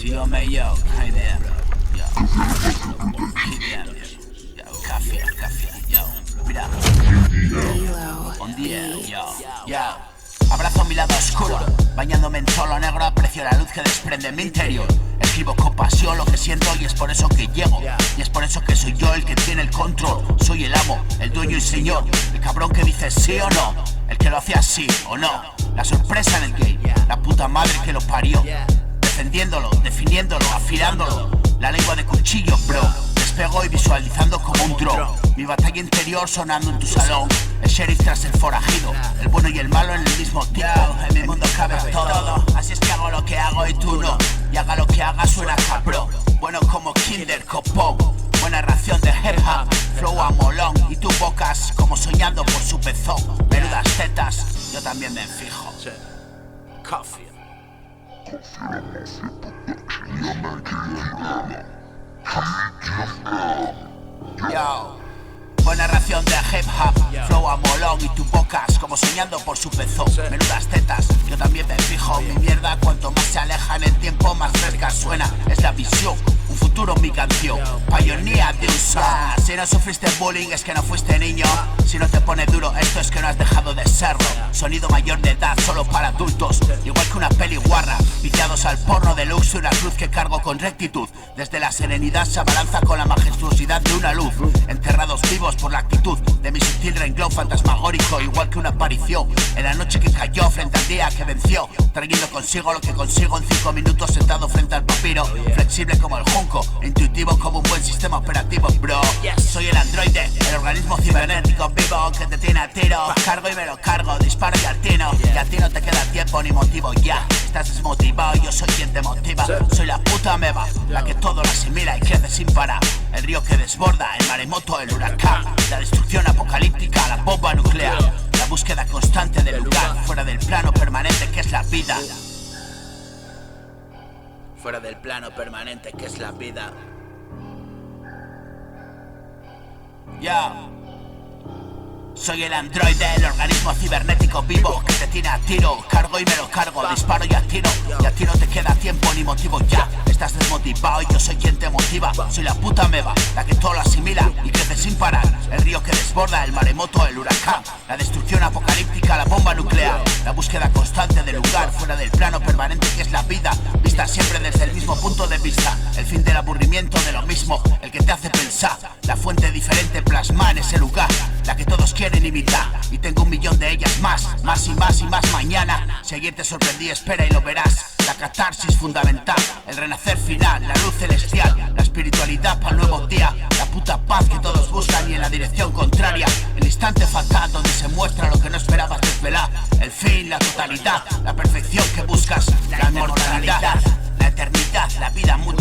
yo me yo, hi there, yo, café, yo, mira, un día, yo, abrazo a mi lado oscuro, bañándome en solo negro, aprecio la luz que desprende mi interior. Escribo con pasión lo que siento y es por eso que llego. Y es por eso que soy yo el que tiene el control. Soy el amo, el dueño y señor. El cabrón que dice sí o no, el que lo hace así o no. La sorpresa en el game, la puta madre que lo parió. Defendiéndolo, definiéndolo, afilándolo. La lengua de cuchillo, bro. Despego y visualizando como un drone. Mi batalla interior sonando en tu salón. El sheriff tras el forajido. El bueno y el malo en el mismo tiempo. En mi mundo cabe todo. Así es que hago lo que hago y tú no. Y haga lo que haga suena cabrón. Bueno como Kinder Copón. Buena ración de hip hop. Flow a molón. Y tú bocas como soñando por su pezón. Menudas tetas, yo también me fijo. Coffee. Yo, buena ración de hip hop, flow a molón y tu bocas como soñando por su pezón. Menudas tetas, yo también me fijo. Mi mierda cuanto más se aleja en el tiempo más fresca suena. Es la visión, un futuro mi canción. Pioneer de un son. Si no sufriste bullying es que no fuiste niño. Si no te pone duro esto es que no has dejado de serlo. Sonido mayor de edad solo para adultos. Igual que una peli guarra, viciados al porno de luxo y una cruz que cargo con rectitud. Desde la serenidad se abalanza con la majestuosidad de una luz. Enterrados vivos por la actitud de mi sutil renglón fantasmagórico. Igual que una aparición en la noche que cayó frente al día que venció. Trayendo consigo lo que consigo en 5 minutos sentado frente al papiro. Flexible como el junco, intuitivo como un buen sistema operativo, bro. Soy el androide, el organismo cibernético vivo que te tiene a tiro. Cargo y me lo cargo, disparo y altino. Y a ti no te queda tiempo ni motivo ya. Estás desmotivado, yo soy quien te motiva. Soy la puta meba, la que todo lo asimila y crece sin parar. El río que desborda, el maremoto, el huracán. La destrucción apocalíptica, la bomba nuclear. La búsqueda constante del lugar fuera del plano permanente que es la vida. Fuera del plano permanente que es la vida. Yo soy el androide, el organismo cibernético vivo que te tiene a tiro. Cargo y me lo cargo, disparo y atiro. Y a ti no te queda tiempo ni motivo ya. Estás desmotivado y yo soy quien te motiva. Soy la puta meba, la que todo lo asimila y crece sin parar. El río que desborda, el maremoto, el huracán. La destrucción apocalíptica, la bomba nuclear. La búsqueda constante del lugar fuera del plano permanente que es la vida. Vista siempre desde el mismo punto de vista. El fin del aburrimiento de lo mismo, el que te hace pensar. La fuente diferente plasma en ese lugar. La que todos quieren imitar. Y tengo 1.000.000 de ellas más y más y más mañana. Si ayer te sorprendí, espera y lo verás. La catarsis fundamental, el renacer final, la luz celestial, la espiritualidad para el nuevo día, la puta paz que todos buscan y en la dirección contraria, el instante fatal donde se muestra lo que no esperabas desvelar, el fin, la totalidad, la perfección que buscas, la inmortalidad, la eternidad, la vida mucho